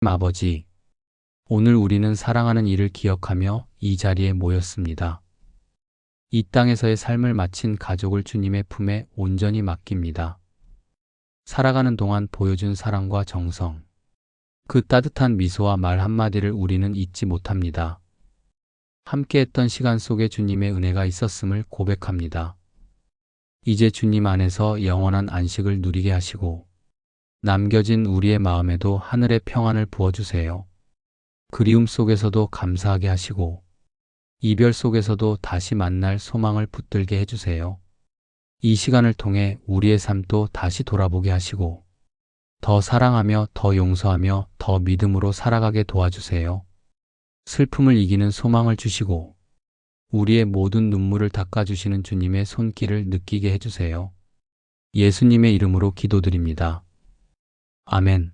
아버지, 오늘 우리는 사랑하는 이를 기억하며 이 자리에 모였습니다. 이 땅에서의 삶을 마친 가족을 주님의 품에 온전히 맡깁니다. 살아가는 동안 보여준 사랑과 정성, 그 따뜻한 미소와 말 한마디를 우리는 잊지 못합니다. 함께했던 시간 속에 주님의 은혜가 있었음을 고백합니다. 이제 주님 안에서 영원한 안식을 누리게 하시고 남겨진 우리의 마음에도 하늘의 평안을 부어주세요. 그리움 속에서도 감사하게 하시고 이별 속에서도 다시 만날 소망을 붙들게 해주세요. 이 시간을 통해 우리의 삶도 다시 돌아보게 하시고 더 사랑하며 더 용서하며 더 믿음으로 살아가게 도와주세요. 슬픔을 이기는 소망을 주시고 우리의 모든 눈물을 닦아주시는 주님의 손길을 느끼게 해주세요. 예수님의 이름으로 기도드립니다. 아멘.